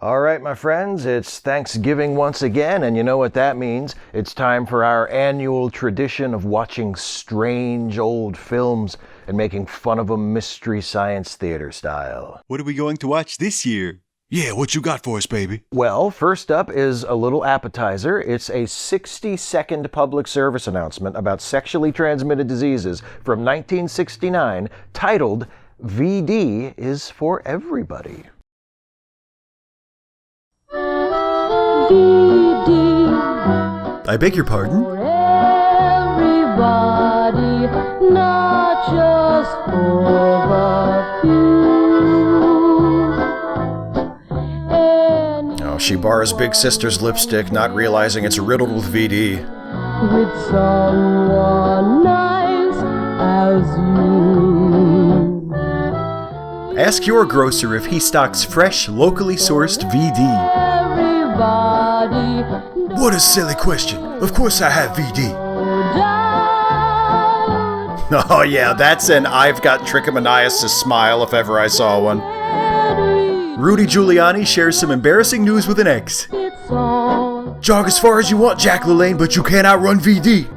All right, my friends, it's Thanksgiving once again, and you know what that means. It's time for our annual tradition of watching strange old films and making fun of them Mystery Science Theater style. What are we going to watch this year? Yeah, what you got for us, baby? Well, first up is a little appetizer. It's a 60-second public service announcement about sexually transmitted diseases from 1969 titled VD is for Everybody. I beg your pardon? For everybody, not just for the few. Oh, she borrows Big Sister's lipstick, not realizing it's riddled with VD. With someone nice as you. Ask your grocer if he stocks fresh, locally sourced VD. Everybody, What a silly question. Of course I have VD. Oh yeah, that's an I've got trichomoniasis smile if ever I saw one. Rudy Giuliani shares some embarrassing news with an ex. it's on. Jog as far as you want, Jack LaLanne, but you can't outrun VD.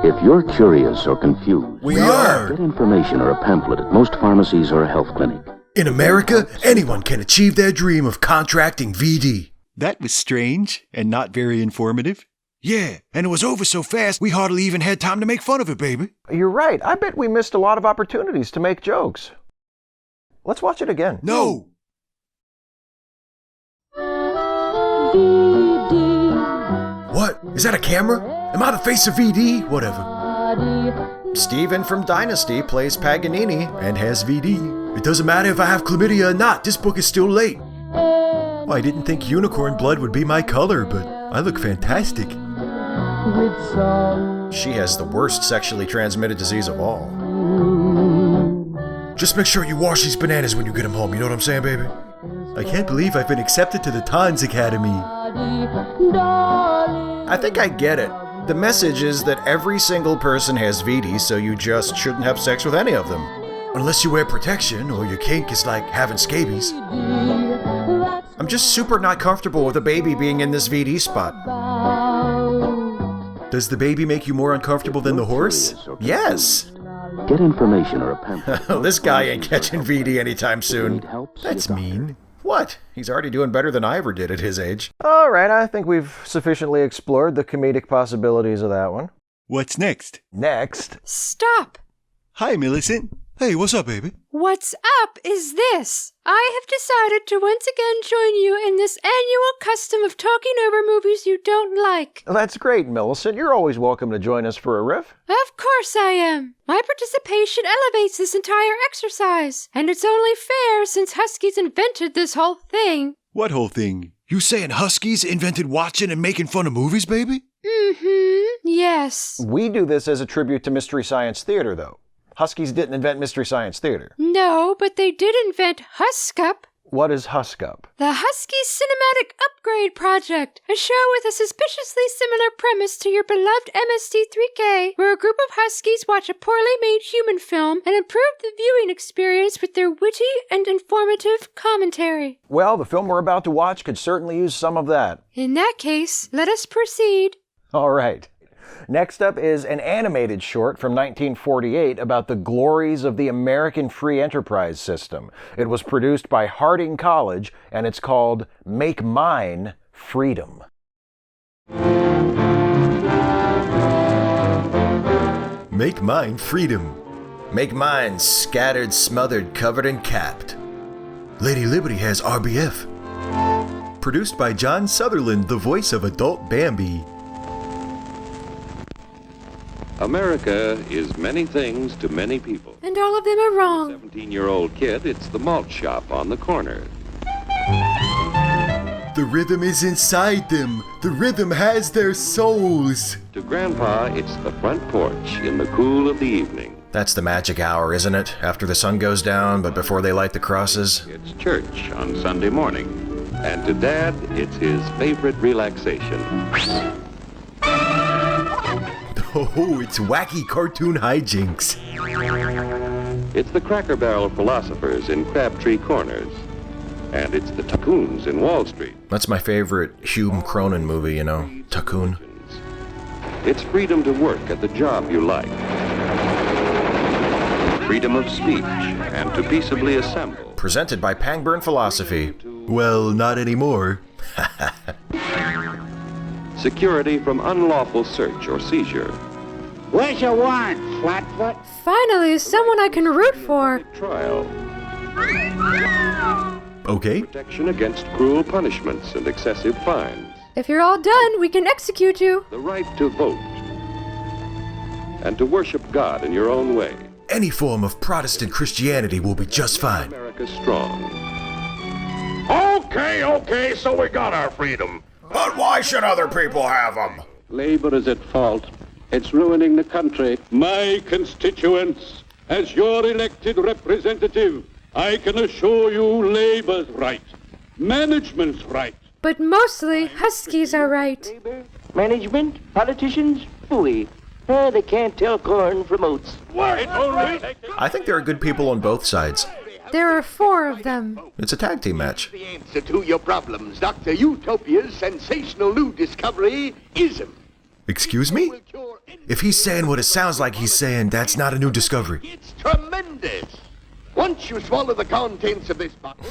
If you're curious or confused, We are. get information or a pamphlet at most pharmacies or a health clinic. In America, anyone can achieve their dream of contracting VD. That was strange and not very informative. Yeah, and it was over so fast we hardly even had time to make fun of it, baby. You're right. I bet we missed a lot of opportunities to make jokes. Let's watch it again. No! What? Is that a camera? Am I the face of VD? Whatever. Steven from Dynasty plays Paganini and has VD. It doesn't matter if I have chlamydia or not, this book is still late. I didn't think unicorn blood would be my color, but I look fantastic. With some. She has the worst sexually transmitted disease of all. Just make sure you wash these bananas when you get them home, you know what I'm saying, baby? I can't believe I've been accepted to the Tons Academy. I think I get it. The message is that every single person has VD, so you just shouldn't have sex with any of them. Unless you wear protection or your kink is like having scabies. I'm just super not comfortable with a baby being in this VD spot. Does the baby make you more uncomfortable than the horse? Yes. Get information or a pamphlet. This guy ain't catching VD anytime Need soon. help? See That's a doctor. mean. What? He's already doing better than I ever did at his age. All right, I think we've sufficiently explored the comedic possibilities of that one. What's next? Next. Stop! Hi, Millicent. Hey, what's up, baby? What's up is this. I have decided to once again join you in this annual custom of talking over movies you don't like. That's great, Millicent. You're always welcome to join us for a riff. Of course I am. My participation elevates this entire exercise, and it's only fair since Huskies invented this whole thing. What whole thing? You saying Huskies invented watching and making fun of movies, baby? Yes. We do this as a tribute to Mystery Science Theater, though. Huskies didn't invent Mystery Science Theater. No, but they did invent Huskup. What is Huskup? The Huskies Cinematic Upgrade Project, a show with a suspiciously similar premise to your beloved MST3K, where a group of Huskies watch a poorly made human film and improve the viewing experience with their witty and informative commentary. Well, the film we're about to watch could certainly use some of that. In that case, let us proceed. All right. Next up is an animated short from 1948 about the glories of the American free enterprise system. It was produced by Harding College, and it's called Make Mine Freedom. Make mine freedom. Make mine scattered, smothered, covered, and capped. Lady Liberty has RBF. Produced by John Sutherland, the voice of adult Bambi. America is many things to many people. And all of them are wrong. 17-year-old kid, it's the malt shop on the corner. The rhythm is inside them. The rhythm has their souls. To Grandpa, it's the front porch in the cool of the evening. That's the magic hour, isn't it? After the sun goes down, but before they light the crosses. It's church on Sunday morning. And to Dad, it's his favorite relaxation. Oh, it's wacky cartoon hijinks. It's the Cracker Barrel philosophers in Crabtree Corners. And it's the tycoons in Wall Street. That's my favorite Hume Cronin movie, you know, Tycoon. It's freedom to work at the job you like. Freedom of speech and to peaceably assemble. Presented by Pangburn Philosophy. Well, not anymore. Security from unlawful search or seizure. Where's your warrant, Flatfoot? Finally, someone I can root for. Trial. Okay. Protection against cruel punishments and excessive fines. If you're all done, we can execute you. The right to vote. And to worship God in your own way. Any form of Protestant Christianity will be just fine. America strong. Okay, so we got our freedom. But why should other people have them? Labor is at fault. It's ruining the country. My constituents, as your elected representative, I can assure you Labor's right, management's right. But mostly, Huskies are right. Labor, management, politicians, phooey. They can't tell corn from oats. I think there are good people on both sides. There are 4 of them. It's a tag team match. The answer to your problems, Dr. Utopia's sensational new discovery, ism. Excuse me? If he's saying what it sounds like he's saying, that's not a new discovery. It's tremendous. Once you swallow the contents of this bottle,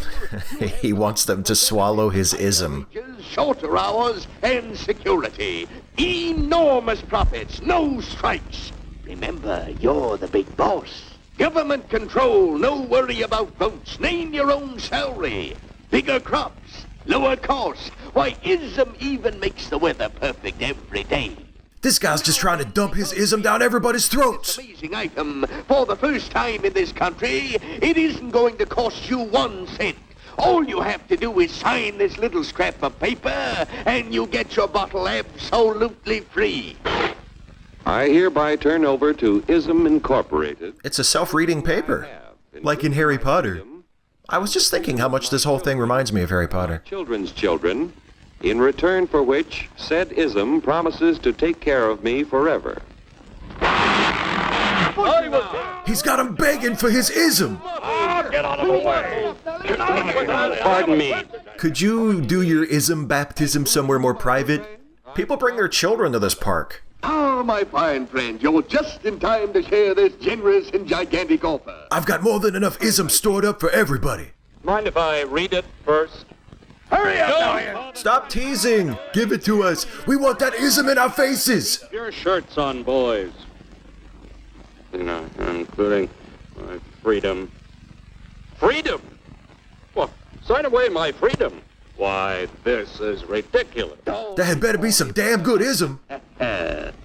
He wants them to swallow his ism. shorter hours and security. Enormous profits, no strikes. Remember, you're the big boss. Government control, no worry about votes. Name your own salary. Bigger crops, lower costs. Why, ism even makes the weather perfect every day. This guy's just trying to dump his ism down everybody's throats. Amazing item. For the first time in this country, it isn't going to cost you 1 cent. All you have to do is sign this little scrap of paper, and you get your bottle absolutely free. I hereby turn over to Ism Incorporated. It's a self-reading paper, like in Harry Potter. I was just thinking how much this whole thing reminds me of Harry Potter. Children's children, in return for which said Ism promises to take care of me forever. He's got him begging for his ism. Get out of the way. Pardon me. Could you do your ism baptism somewhere more private? People bring their children to this park. Ah, my fine friend, you're just in time to share this generous and gigantic offer. I've got more than enough ism stored up for everybody. Mind if I read it first? Hurry up, Diane! Stop teasing. Give it to us. We want that ism in our faces. Your shirts on, boys. You know, including my freedom. Freedom? Well, sign away my freedom. Why, this is ridiculous. There had better be some damn good ism.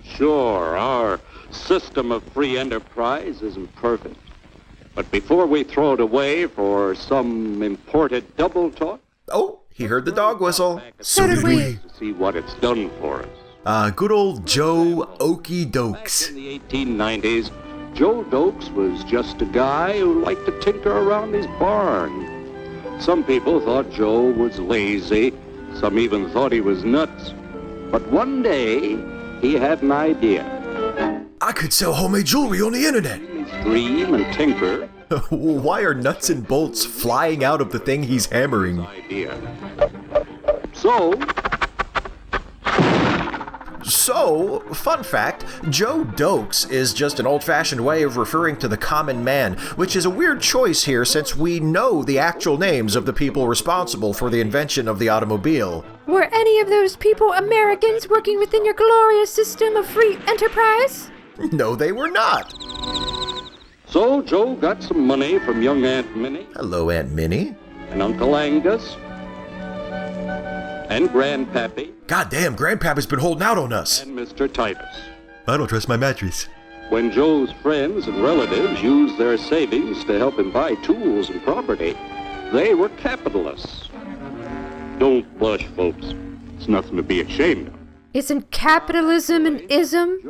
Sure, our system of free enterprise isn't perfect. But before we throw it away for some imported double talk, Oh, he heard the dog whistle. So did we. to see what it's done for us. Good old Joe Okie Dokes. In the 1890s, Joe Dokes was just a guy who liked to tinker around his barn. Some people thought Joe was lazy. Some even thought he was nuts. But one day, he had an idea. I could sell homemade jewelry on the internet. Dream and tinker. Why are nuts and bolts flying out of the thing he's hammering? Idea. So, fun fact, Joe Dokes is just an old-fashioned way of referring to the common man, which is a weird choice here since we know the actual names of the people responsible for the invention of the automobile. Were any of those people Americans working within your glorious system of free enterprise? No, they were not. So Joe got some money from young Aunt Minnie Hello, Aunt Minnie. and Uncle Angus and Grandpappy Goddamn, Grandpappy's been holding out on us. and Mr. Titus. I don't trust my mattress. When Joe's friends and relatives used their savings to help him buy tools and property, they were capitalists. Don't blush, folks. It's nothing to be ashamed of. Isn't capitalism an ism?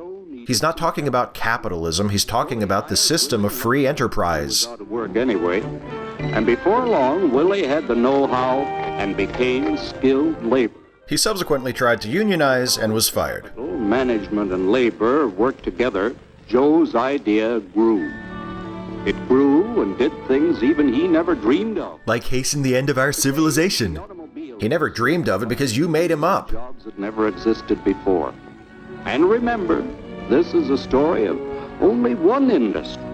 He's not talking about capitalism, he's talking about the system of free enterprise. Got to work anyway. And before long, Willie had the know-how and became skilled labor. He subsequently tried to unionize and was fired. Management and labor worked together. Joe's idea grew. It grew and did things even he never dreamed of. Like hasten the end of our civilization. He never dreamed of it because you made him up. Jobs that never existed before. And remember, this is a story of only one industry.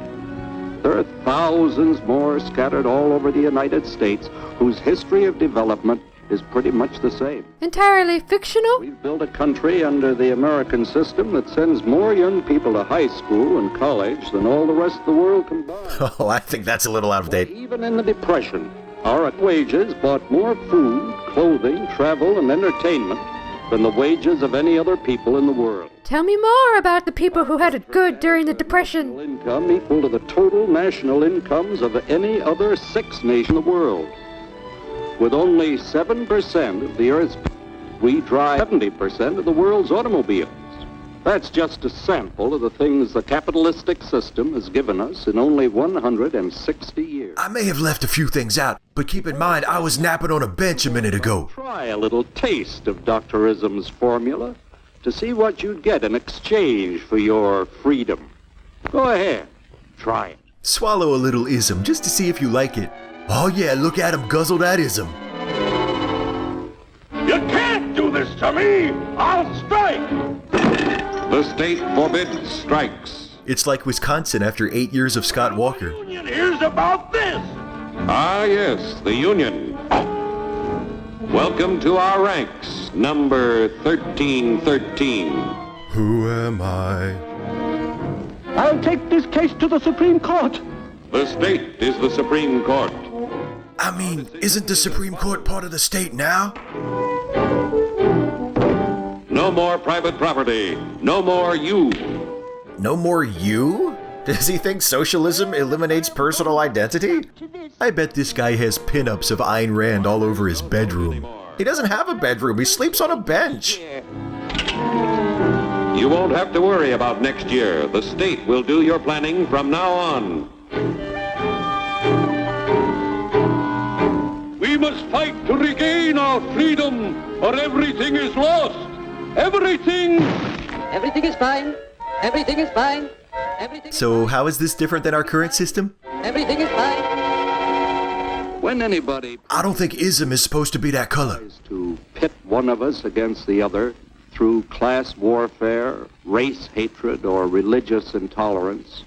There are thousands more scattered all over the United States whose history of development is pretty much the same. Entirely fictional? We've built a country under the American system that sends more young people to high school and college than all the rest of the world combined. Oh, I think that's a little out of date. Even in the Depression, our wages bought more food, clothing, travel, and entertainment than the wages of any other people in the world. Tell me more about the people who had it good during the Depression. Income equal to the total national incomes of any other 6 nation in the world. With only 7% of the Earth's people, we drive 70% of the world's automobiles. That's just a sample of the things the capitalistic system has given us in only 160 years. I may have left a few things out, but keep in mind I was napping on a bench a minute ago. Try a little taste of Dr. Ism's formula to see what you'd get in exchange for your freedom. Go ahead, try it. Swallow a little ism just to see if you like it. Oh yeah, look at him guzzle that ism. You can't do this to me! I'll strike! The state forbids strikes. It's like Wisconsin after 8 years of Scott Walker. The union hears about this! Ah, yes, the Union. Welcome to our ranks, number 1313. Who am I? I'll take this case to the Supreme Court. The state is the Supreme Court. I mean, isn't the Supreme Court part of the state now? No more private property. No more you. No more you? Does he think socialism eliminates personal identity? I bet this guy has pinups of Ayn Rand all over his bedroom. He doesn't have a bedroom. He sleeps on a bench. You won't have to worry about next year. The state will do your planning from now on. We must fight to regain our freedom, or everything is lost. Everything! Everything is fine. Everything is fine. Everything. So how is this different than our current system? Everything is fine. When anybody I don't think ism is supposed to be that color. tries to pit one of us against the other through class warfare, race hatred, or religious intolerance,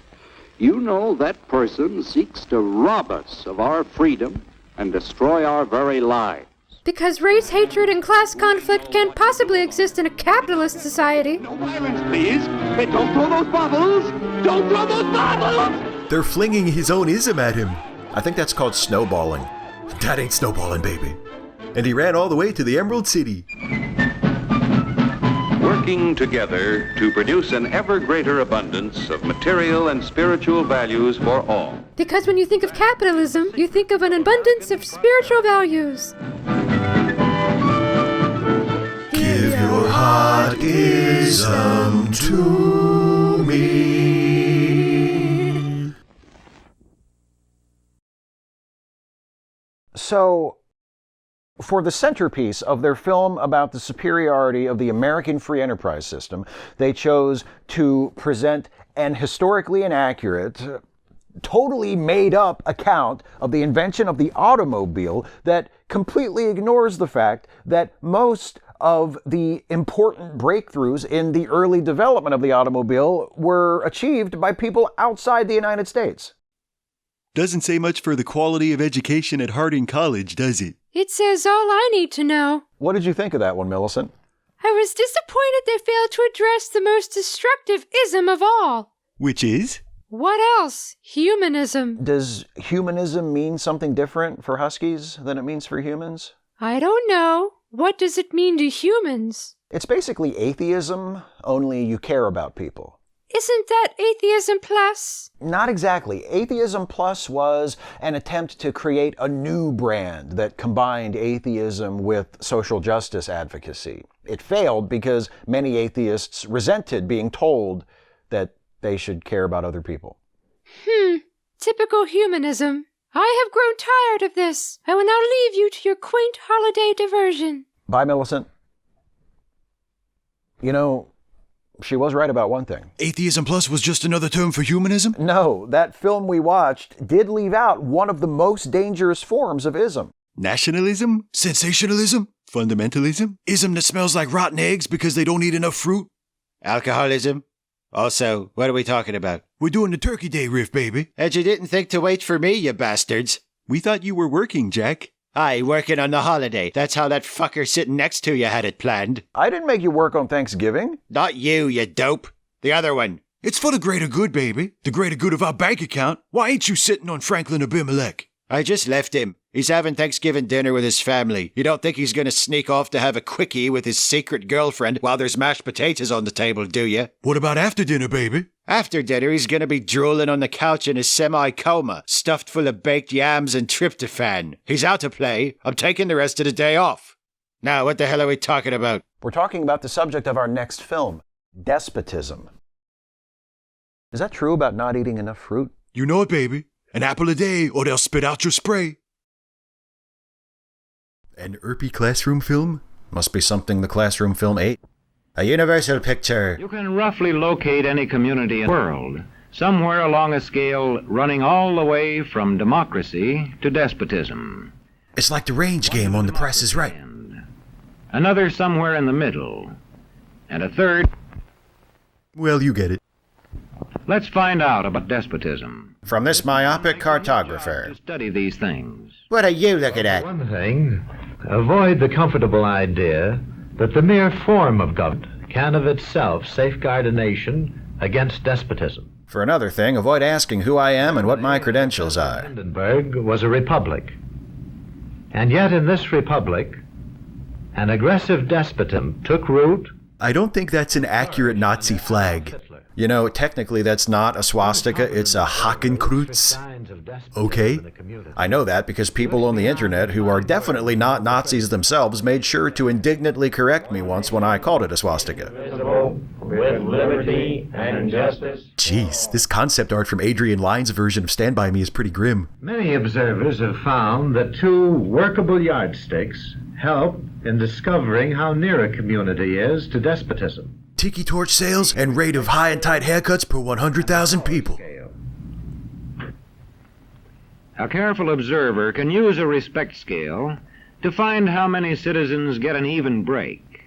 you know that person seeks to rob us of our freedom and destroy our very lives. Because race hatred and class conflict can't possibly exist in a capitalist society. No violence, please! Hey, don't throw those bottles! Don't throw those bottles! They're flinging his own ism at him. I think that's called snowballing. That ain't snowballing, baby. And he ran all the way to the Emerald City. Working together to produce an ever greater abundance of material and spiritual values for all. Because when you think of capitalism, you think of an abundance of spiritual values. Give your heart ism to me. So, for the centerpiece of their film about the superiority of the American free enterprise system, they chose to present an historically inaccurate, totally made-up account of the invention of the automobile that completely ignores the fact that most of the important breakthroughs in the early development of the automobile were achieved by people outside the United States. Doesn't say much for the quality of education at Harding College, does it? It says all I need to know. What did you think of that one, Millicent? I was disappointed they failed to address the most destructive ism of all. Which is? What else? Humanism. Does humanism mean something different for Huskies than it means for humans? I don't know. What does it mean to humans? It's basically atheism, only you care about people. Isn't that atheism plus? Not exactly. Atheism Plus was an attempt to create a new brand that combined atheism with social justice advocacy. It failed because many atheists resented being told that they should care about other people. Typical humanism. I have grown tired of this. I will now leave you to your quaint holiday diversion. Bye, Millicent. You know, she was right about one thing. Atheism plus was just another term for humanism? No, that film we watched did leave out one of the most dangerous forms of ism. Nationalism? Sensationalism? Fundamentalism? Ism that smells like rotten eggs because they don't eat enough fruit? Alcoholism? Also, what are we talking about? We're doing the Turkey Day riff, baby. And you didn't think to wait for me, you bastards. We thought you were working, Jack. Aye, working on the holiday. That's how that fucker sitting next to you had it planned. I didn't make you work on Thanksgiving. Not you, you dope. The other one. It's for the greater good, baby. The greater good of our bank account. Why ain't you sitting on Franklin Abimelech? I just left him. He's having Thanksgiving dinner with his family. You don't think he's gonna sneak off to have a quickie with his secret girlfriend while there's mashed potatoes on the table, do you? What about after dinner, baby? After dinner, he's gonna be drooling on the couch in his semi-coma, stuffed full of baked yams and tryptophan. He's out to play. I'm taking the rest of the day off. Now, what the hell are we talking about? We're talking about the subject of our next film, despotism. Is that true about not eating enough fruit? You know it, baby. An apple a day, or they'll spit out your spray. An Erpy classroom film? Must be something the classroom film ate. A universal picture. You can roughly locate any community in the world, somewhere along a scale running all the way from democracy to despotism. It's like the range game on The Price is Right. Another somewhere in the middle. And a third... Well, you get it. Let's find out about despotism. From this myopic cartographer. To study these things. What are you looking at? One thing, avoid the comfortable idea that the mere form of government can of itself safeguard a nation against despotism. For another thing, avoid asking who I am and what my credentials are. Hindenburg was a republic. And yet in this republic, an aggressive despotism took root. I don't think that's an accurate Nazi flag. You know, technically that's not a swastika, it's a Hakenkreuz. Okay. I know that because people on the internet who are definitely not Nazis themselves made sure to indignantly correct me once when I called it a swastika. With liberty and justice. Jeez, this concept art from Adrian Lyne's version of Stand By Me is pretty grim. Many observers have found that two workable yardsticks help in discovering how near a community is to despotism. Tiki torch sales and rate of high and tight haircuts per 100,000 people. A careful observer can use a respect scale to find how many citizens get an even break.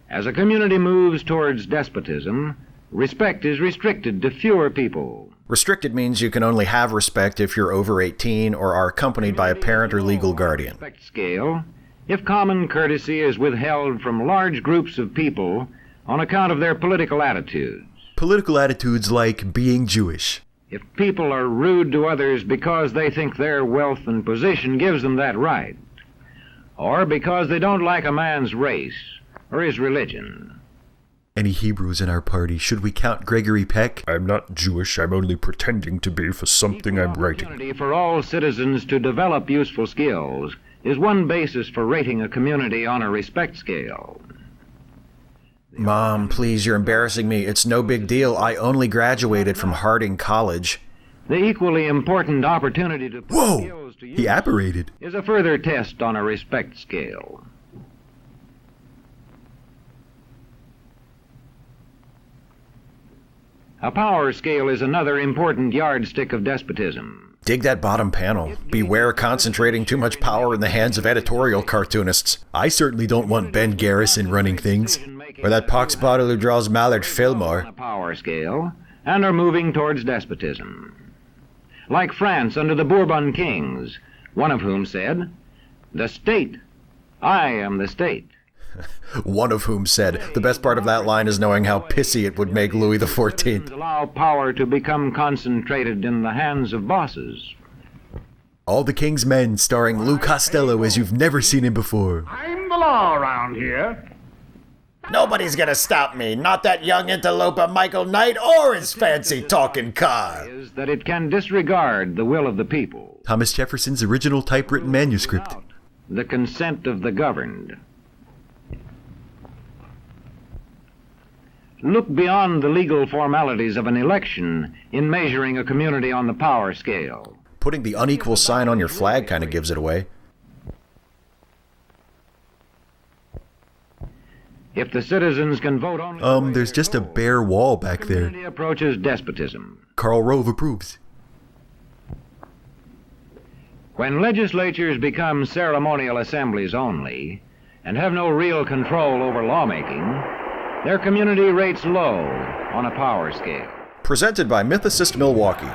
As a community moves towards despotism, respect is restricted to fewer people. Restricted means you can only have respect if you're over 18 or are accompanied by a parent or legal guardian. Respect scale, if common courtesy is withheld from large groups of people on account of their political attitudes. Political attitudes like being Jewish. If people are rude to others because they think their wealth and position gives them that right, or because they don't like a man's race or his religion. Any Hebrews in our party? Should we count Gregory Peck? I'm not Jewish, I'm only pretending to be for something I'm writing. Opportunity for all citizens to develop useful skills is one basis for rating a community on a respect scale. Mom, please, you're embarrassing me. It's no big deal. I only graduated from Harding College. The equally important opportunity to put skills to use he apparated. Is a further test on a respect scale. A power scale is another important yardstick of despotism. Dig that bottom panel. Beware concentrating too much power in the hands of editorial cartoonists. I certainly don't want Ben Garrison running things. Or that poxbottle who draws Mallard Fillmore. On a power scale, and are moving towards despotism. Like France under the Bourbon kings, one of whom said, "The state, I am the state." One of whom said, the best part of that line is knowing how pissy it would make Louis XIV. Allow power to become concentrated in the hands of bosses. All the King's Men, starring Lou Costello as you've never seen him before. I'm the law around here. Nobody's gonna stop me, not that young interloper Michael Knight or his fancy talking car. Is that it can disregard the will of the people. Thomas Jefferson's original typewritten manuscript. The consent of the governed. Look beyond the legal formalities of an election in measuring a community on the power scale. Putting the unequal sign on your flag kind of gives it away. If the citizens can vote only There's just a bare wall back there. community approaches despotism. Karl Rove approves. When legislatures become ceremonial assemblies only and have no real control over lawmaking, their community rates low on a power scale. Presented by Mythicist Milwaukee.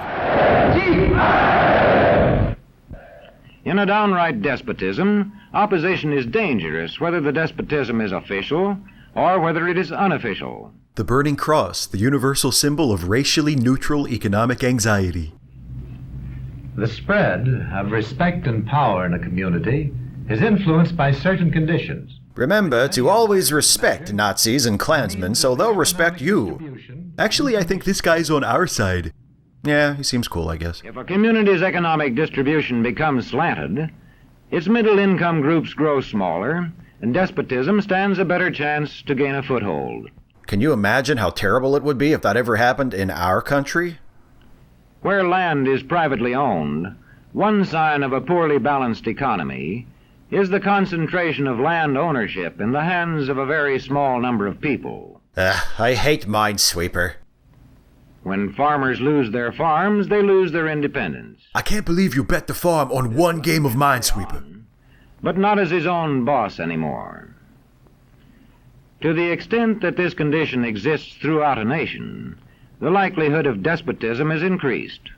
In a downright despotism, opposition is dangerous, whether the despotism is official or whether it is unofficial. The burning cross, the universal symbol of racially neutral economic anxiety. The spread of respect and power in a community is influenced by certain conditions. Remember to always respect Nazis and Klansmen so they'll respect you. Actually, I think this guy's on our side. Yeah, he seems cool, I guess. If a community's economic distribution becomes slanted, its middle-income groups grow smaller, and despotism stands a better chance to gain a foothold. Can you imagine how terrible it would be if that ever happened in our country? Where land is privately owned, one sign of a poorly balanced economy is the concentration of land ownership in the hands of a very small number of people. I hate Minesweeper. When farmers lose their farms, they lose their independence. I can't believe you bet the farm on one game of Minesweeper. But not as his own boss anymore. To the extent that this condition exists throughout a nation, the likelihood of despotism is increased.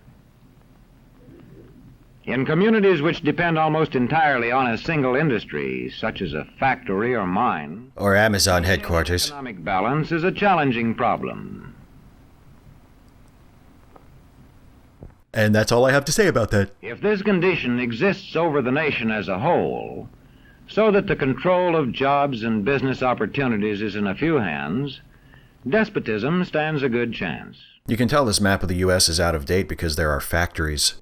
In communities which depend almost entirely on a single industry, such as a factory or mine, or Amazon headquarters, economic balance is a challenging problem. And that's all I have to say about that. If this condition exists over the nation as a whole, so that the control of jobs and business opportunities is in a few hands, despotism stands a good chance. You can tell this map of the U.S. is out of date because there are factories.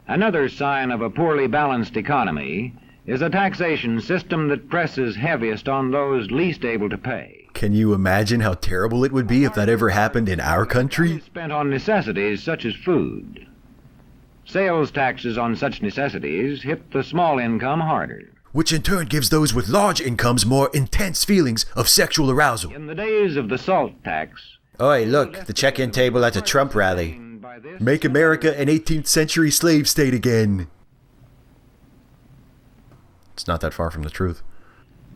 Another sign of a poorly balanced economy is a taxation system that presses heaviest on those least able to pay. Can you imagine how terrible it would be if that ever happened in our country? Spent on necessities such as food. Sales taxes on such necessities hit the small income harder. Which in turn gives those with large incomes more intense feelings of sexual arousal. In the days of the salt tax... Oi, look, the check-in table at a Trump rally. Make America an 18th century slave state again. It's not that far from the truth.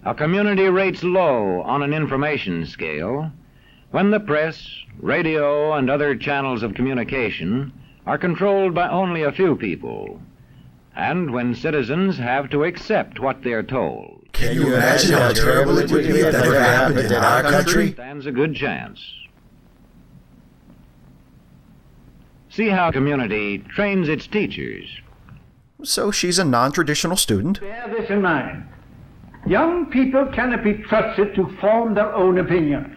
A community rates low on an information scale when the press, radio, and other channels of communication are controlled by only a few people, and when citizens have to accept what they're told. Can you imagine how terrible it would be if that ever happened in our country? Stands a good chance. See how community trains its teachers. So she's a non-traditional student. Bear this in mind. Young people cannot be trusted to form their own opinions.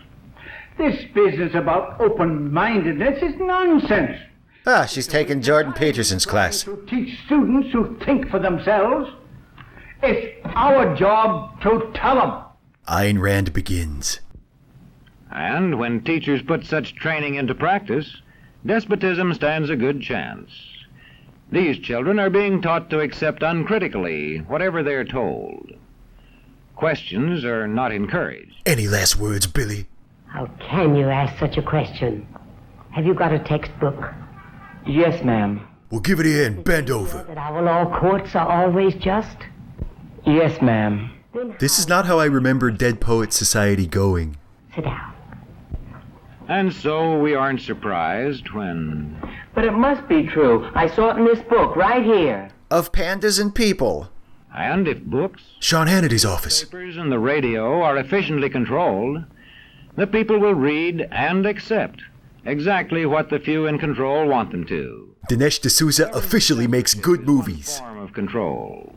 This business about open-mindedness is nonsense. Ah, she's taking Jordan Peterson's class. To teach students who think for themselves, it's our job to tell them. Ayn Rand begins. And when teachers put such training into practice, despotism stands a good chance. These children are being taught to accept uncritically whatever they're told. Questions are not encouraged. Any last words, Billy? How can you ask such a question? Have you got a textbook? Yes, ma'am. Well, give it here and bend over. That our law courts are always just? Yes, ma'am. This is not how I remember Dead Poets Society going. Sit down. And so we aren't surprised when... But it must be true. I saw it in this book, right here. Of pandas and people. And if books, Sean Hannity's office, papers, and the radio are efficiently controlled, the people will read and accept exactly what the few in control want them to. Dinesh D'Souza officially makes good movies. Form of control.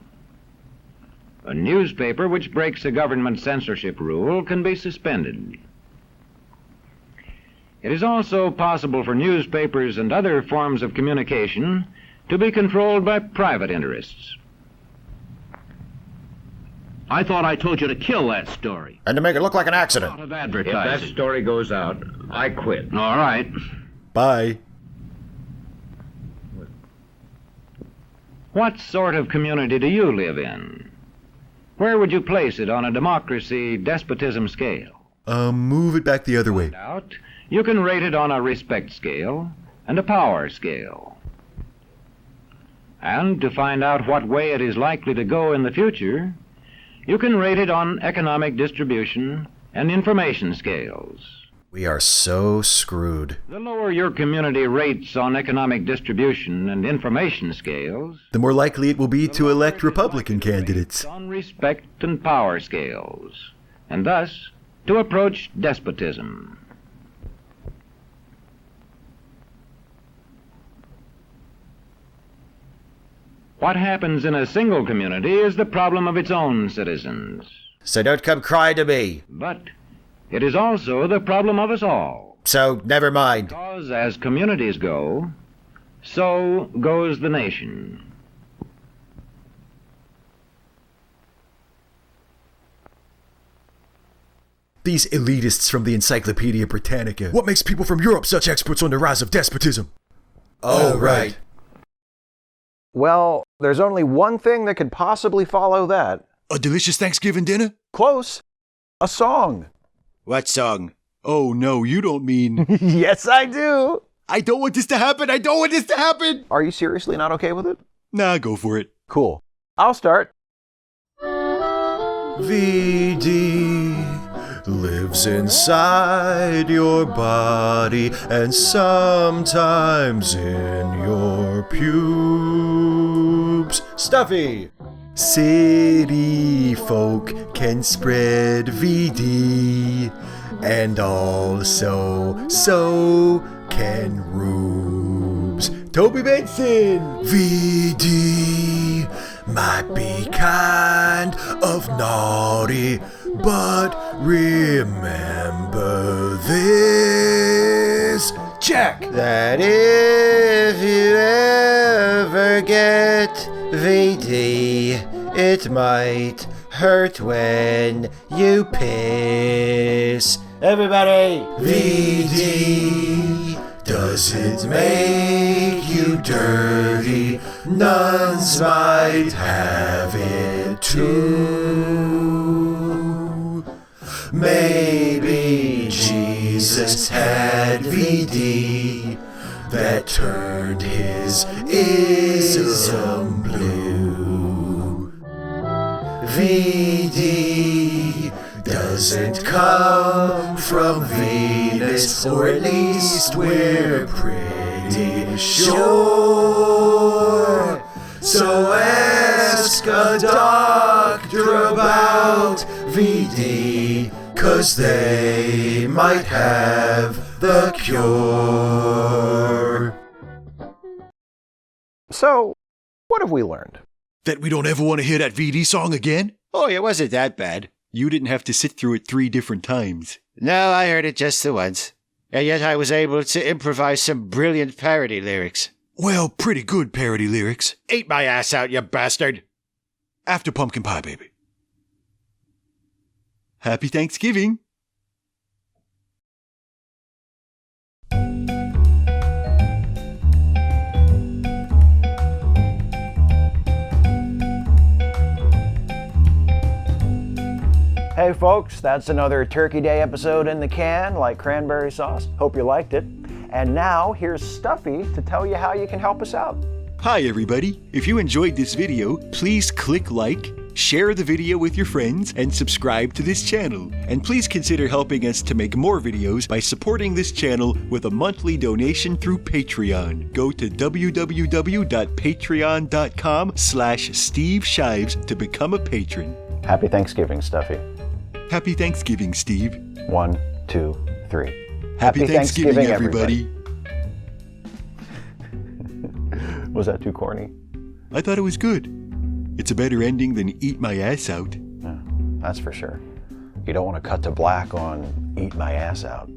A newspaper which breaks a government censorship rule can be suspended. It is also possible for newspapers and other forms of communication to be controlled by private interests. I thought I told you to kill that story. And to make it look like an accident. Out of If advertising. that story goes out, I quit. All right. Bye. What sort of community do you live in? Where would you place it on a democracy-despotism scale? Move it back the other way. You can rate it on a respect scale and a power scale. And to find out what way it is likely to go in the future, you can rate it on economic distribution and information scales. We are so screwed. The lower your community rates on economic distribution and information scales, The more likely it will be to elect Republican candidates. on respect and power scales, and thus to approach despotism. What happens in a single community is the problem of its own citizens. So don't come crying to me. But it is also the problem of us all. So never mind. Because as communities go, so goes the nation. These elitists from the Encyclopedia Britannica. What makes people from Europe such experts on the rise of despotism? Oh, right. Well, there's only one thing that could possibly follow that. A delicious Thanksgiving dinner? Close. A song. What song? Oh, no, you don't mean... Yes, I do. I don't want this to happen. I don't want this to happen. Are you seriously not okay with it? Nah, go for it. Cool. I'll start. VD lives inside your body and sometimes in your pubes. Stuffy! City folk can spread VD, and also so can rubes. Toby Benson! VD might be kind of naughty, but remember this. Check! That if you ever get VD, it might hurt when you piss. Everybody! VD doesn't make you dirty. Nuns might have it too. Maybe Jesus had VD that turned his ism blue. VD doesn't come from Venus, or at least we're pretty sure. So ask a doctor about VD, 'cause they might have the cure. So, what have we learned? That we don't ever want to hear that VD song again? Oh, it wasn't that bad. You didn't have to sit through it 3 different times. No, I heard it just the once. And yet I was able to improvise some brilliant parody lyrics. Well, pretty good parody lyrics. Eat my ass out, you bastard! After pumpkin pie, baby. Happy Thanksgiving! Hey folks, that's another Turkey Day episode in the can, like cranberry sauce. Hope you liked it. And now, here's Stuffy to tell you how you can help us out. Hi everybody! If you enjoyed this video, please click like, share the video with your friends, and subscribe to this channel. And please consider helping us to make more videos by supporting this channel with a monthly donation through Patreon. Go to www.patreon.com/Steve Shives to become a patron. Happy Thanksgiving, Stuffy. Happy Thanksgiving, Steve. 1, 2, 3. Happy Thanksgiving, everybody. Was that too corny? I thought it was good. It's a better ending than Eat My Ass Out. Yeah, that's for sure. You don't want to cut to black on Eat My Ass Out.